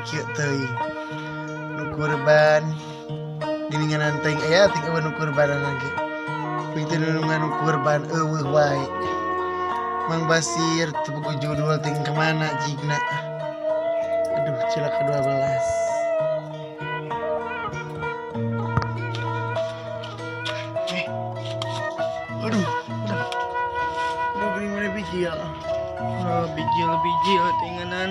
kieu teuing nu kurban geuningan teuing aya ting eueuh nu kurbanan lagi kuing teu nu kurban eueuh wae Mang Basir teu judul ting kemana jigna aduh cilaka 12 aduh geuning mana biji ya bijil tinganan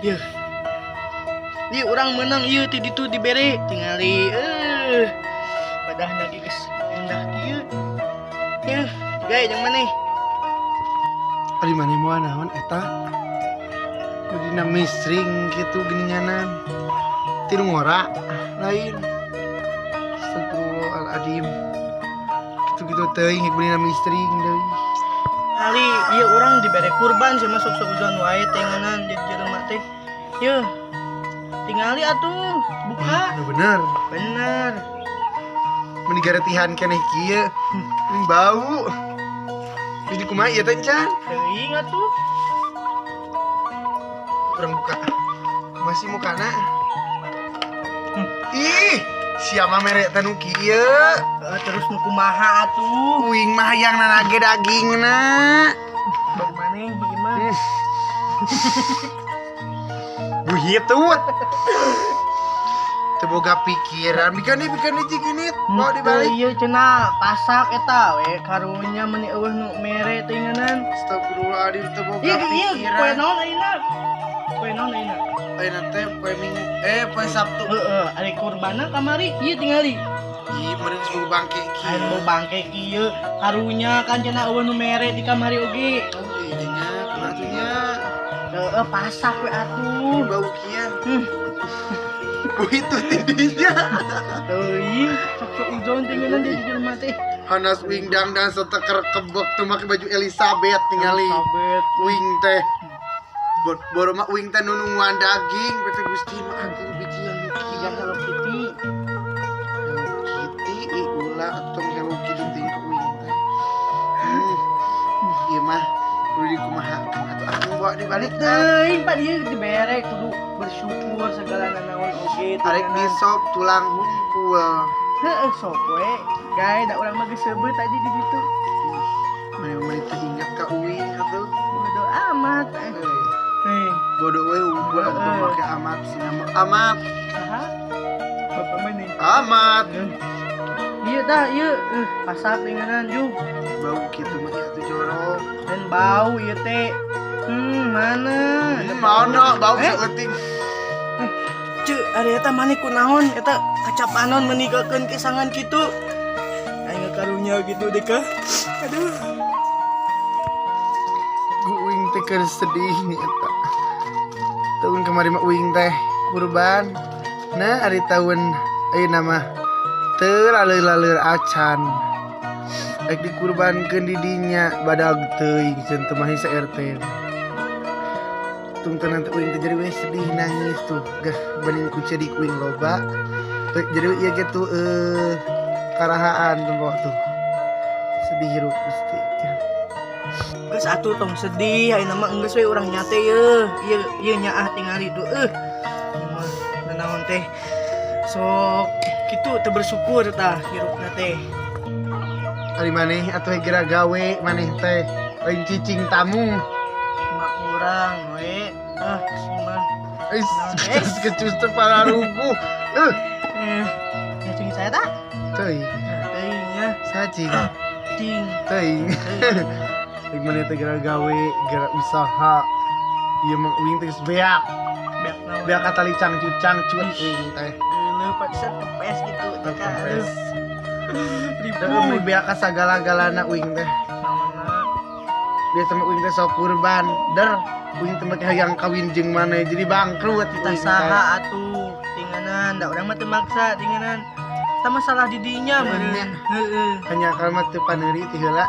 yeuh ieu urang menang ieu ti ditu dibere tingali padah lagi geus endah kieu yeuh gae jeung maneh ari maneh moal naon eta nu dina misring kitu geuninganan ti nu ngora lain astagfirullahaladzim kitu-kitu teuing dina misring deui kali ieu urang dibere kurban sih masuk sauzon wae tinganan jadi jelema teh yeuh tingali atuh buka bener meni garetihan keneh kieu bau jadi kumaha ieu teh can teuing atuh urang buka masih mukana ih siapa merek teh nu kieu terus nu kumaha atuh uing mah hayang nanage dagingna bau maneh ieu mah buhitut teu boga pikiran bikan jiginit bawa dibalik ieu cenah pasak eta we karunya meni eueuh nu mere tinganan astagfirullahaladzim teu boga pikiran pikiran poe naon ayeuna ayeuna teh poe minggu poe Sabtu ari kurbana kamari ieu tingali ih meureun minggu bangke kieu aya nu bangke kieu karunya kan cenah eueuh nu mere di kamari oge oh iya nya kumaha pasak we atuh bau kieu itu tidinya teuing sok ujon tinganan jadi jelema teh hanas wing dangdang seteker kebek teu make baju Elizabeth tingali wing teh boro mah wing teh nunungan daging bete Gusti mah aku biji yang yang Hello Kitty ulah atong Hello Kitty ting ke wing teh ieu mah kudu dikumahakeun atuh aku bawa dibalik teuing pak ieu dibere kudu bersyukur segala naon oge arek di sop tulang hungkul heuh sok we gae da urang mah geus seubeuh tadi di ditu mana teh ingat ka uing atuh bodo amat bodoh we unggul aku make amat sih nama amat saha bapak mana amat ieu dah ieu pasak tinganan ju bau kitu mah atuh jorok dan bau ieu teh mana bau saeuting ceu ari eta maneh kunaon eta kacapanon meninggalkeun kesangan kitu aya karunya gitu deh kah aduh uing teh keur sedih nih eta tahun kemarin mah uing teh kurban nah ari tahun ayeuna mah teu laleur acan rek dikurbankeun di dinya badag teuing ceun teu mah sa RT tungteunan teh uing teh jadi we sedih nangis tuh gah banding ku cedik uing loba jadi ieu kitu karahaan tuh tuh sedih hirup Gusti geus atuh tong sedih ayeuna mah geus we urang nyate yeuh ieu nyaah tingali tuh nanaon teh sok kitu teu bersyukur tah hirupna teh ari maneh atuh geura gawe maneh teh lain cicing tamu mak urang we mah kecus teh pararugu cing saya tah teuing nya cacing cing teuing Ing mana teh gara gawe, gara usaha. Ieu mah uing teh geus beak. Beak katali cangcut uing teh. Geuleuh pacesan kepes gitu. Kepes. Ribu beak ka sagala-galana uing teh. Naonna? Dia sama uing teh sok kurban. Der, uing teh mah hayang kawin jeung maneh jadi bangkrut kita saha atuh. Tinganan, da urang mah teu maksa tinganan. Eta masalah di dinya meureun. Heeh. Hanya kalimat teu paneuri ti heula.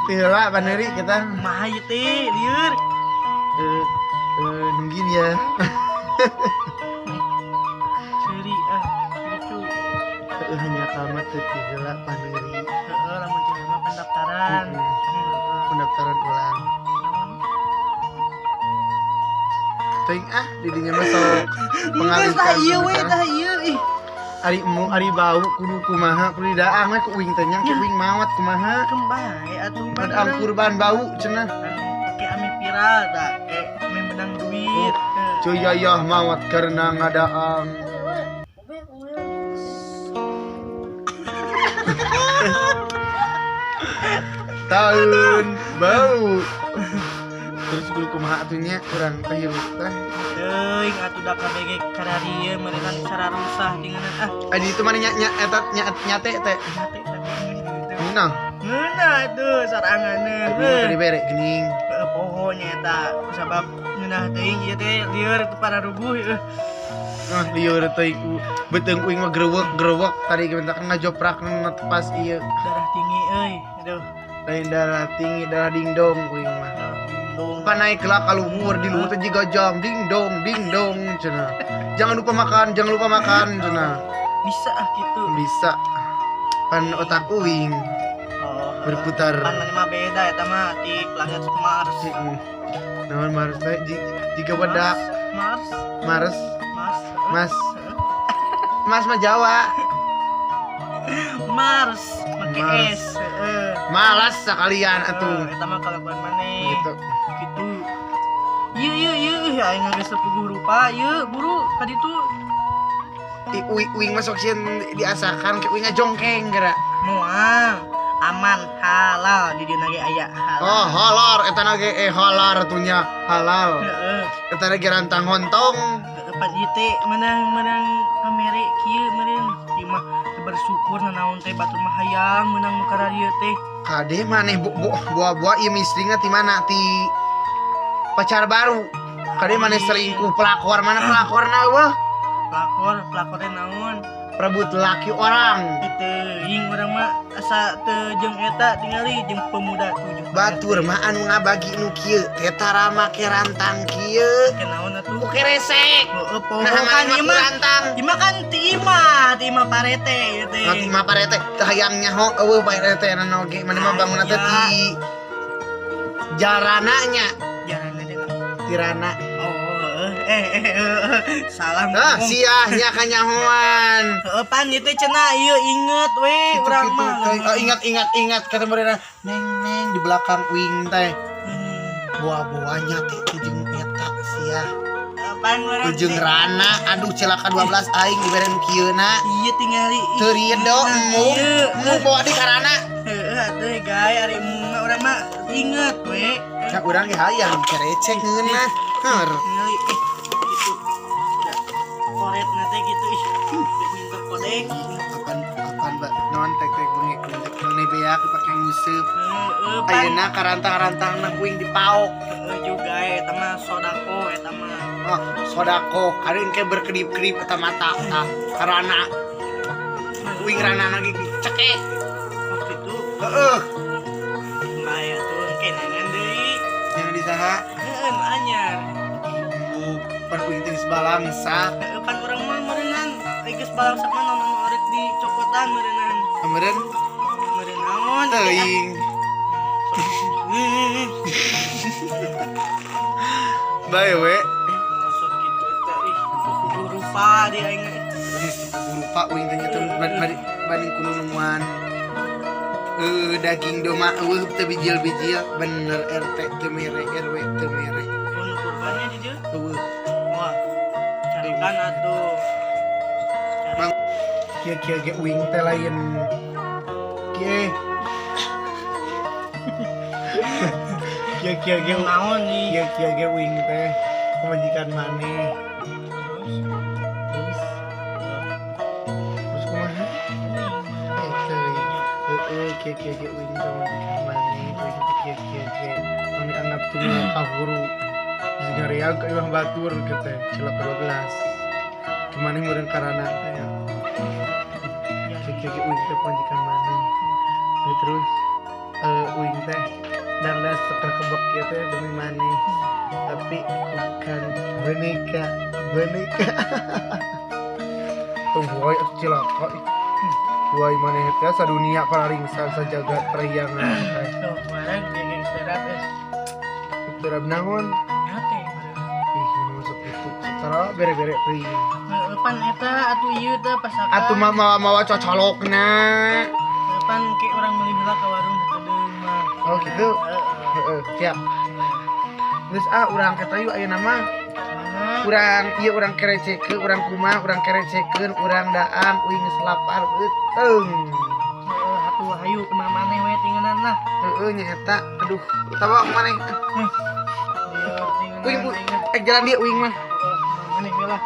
Ti heula paneuri kita. Kumaha ieu teh, lieur? Nunggin ya. Seuri gitu. Hanya kalimat teu ti heula paneuri. Heeh, lamun teu mah pendaftaran. Pendaftaran ulang. teuing didinya masuk Geus tah ieu we tah ieu ih. Ari bau kudu kumaha kudu daang we ku uing teh nya ku uing mawat kumaha Kembae atuh pan am kurban bau cenah pake ame viral da kayak ame menang duit. cuy yayah mawat karena ngadaang tahun bau terus kudu kumaha atunya urang teh hirup teh Teuing atuh da kabege kararieu meureun cara rusah dinganan adi itu mana eta nyate teh Mate tapi gitu. nah Ngeunah tuh saranganna. tadi bere geuning Pohonya eta sabab ngeunah teuing ieu teh lieur teu para rubuh. nah lieur teh ku beuteung uing mah grewek tadi kita ngajoprak na pas ieu Darah tinggi euy. Aduh. lain darah tinggi darah dingdong uing mah Dong. pan naik lah ka luhur di luhur teh jiga jam dingdong cenah jangan lupa makan cenah Bisa gitu. bisa pan otak uing Oh. berputar Pan mah beda eta mah di planet Mars. naon Mars teh jika bedak Mars. Mars Mars. Mas mah Jawa Mars pakai Mars. S. malas sekalian atuh Eta mah kalakuan maneh. gitu Gitu. Ieu aing geus puguh rupa. Ieu buru tadi tuh uing masuk sieun diasakan ke uing ngajongkeng geura moal aman halal di dieu ge aya halal. oh halal eta na ge halal atunya halal Heeh. eta na ge rantang hontong Pan ieu teh menang kamere kieu meureun. Ieu mah teu bersyukur nanaon teh batur mah hayang menang nu kararieu teh. kade maneh buah ieu mistrina ti mana ti pacar baru kade maneh selingkuh pelakor mana pelakorna wah Pelakor naon? perebut laki orang Teuing urang mah asa teu jeung eta tingali jeung pemuda 7. batur mah anu ngabagi nu kieu tetara make rantang kieu Kenaon atuh? buke resek Heueuh poho nah kan mah ieu mah. rantang Ieu mah kan ti imah parete ieu teh. nanti mah parete teh hayang nyaho eueuh parete na oge mana mah bangunna teh ti jarana nya Jarana teh. tirana Oh, salah ah ngomong. sia nya kanyahoan Heeh pan ieu teh cenah ieu inget we urang mah. oh, ingat kata mereka neng di belakang uing teh buah-buahnya teh jeung eta sia Pan urang. jeung rana aduh celaka 12 aing diberen kieuna Ieu tingali. teu riedo mu bawa di karana Heeh atuh gae ari mah urang mah inget we. nah urang ge hayang kerecek ngeunah heur Tingali gitu. Koret nanti gitu ih. Minta kodek. kapan mbak non tek bengi none beak dipake nguseup Heeh pan. ayeuna karantang-rantang na uing dipaok Heeh juga eta mah sodako eta mah. oh sodako kareun ke berkedip-kedip eta mata tah karana uing rana lagi cekek Oh gitu. heeh Bae atuh kenangan deui. jangan disaha Heeh anyar. pan uing teh geus balangsak Heeh pan urang mah meureunnan. Geus balangsak mah naon anu arek di cokotan meureunnan. kemarin Meureun naon? teuing bae we Maksud gitu eta ih. Kudu rupa di aing. lupa uing teh itu banding kuno nemuan daging doma teu bijil-bijil bener RT teu mere RW teu mere Kun kurbannya di dieu. Wah. Carikan atuh. Bang, kia ge uing teh lain kie kia ge Naon nih? kia ge uing teh pemajikan maneh terus kumaha kia ge uing teh pemajikan maneh uing teh kia ge anu anggap tunggal kahuru sigariag ka imah batur gitu celaka 12 kemana meureun karana teh ya kia uing teh pemajikan maneh terus uing teh dardas sekar kebek kieu teh demi maneh tapi bukan boneka tuh boy cilaka boy maneh teh sadunia pararingsa sajagat perhiangan teh Tuh, kemarin geng serat terab naon nyate. ih masuk Tara bere-bere teuing. Pan eta atuh ieu teh pasakan. Atuh mah mawa cocolokna. Pan ke orang meuli heula ka warung sakedeung mah. Oh gitu. Heeh, siap. Geus urang eta yuk ayeuna mah. Mana? Urang ieu urang kerecekeun, urang kumaha, urang kerecekeun, urang daan uing geus lapar euteung. Atuh hayu kumaha maneh we tingeunana lah. Heeh nya eta. Aduh, tawa maneh. Ieu tingeunana. Uing jalan dia uing mah. Maneh we lah.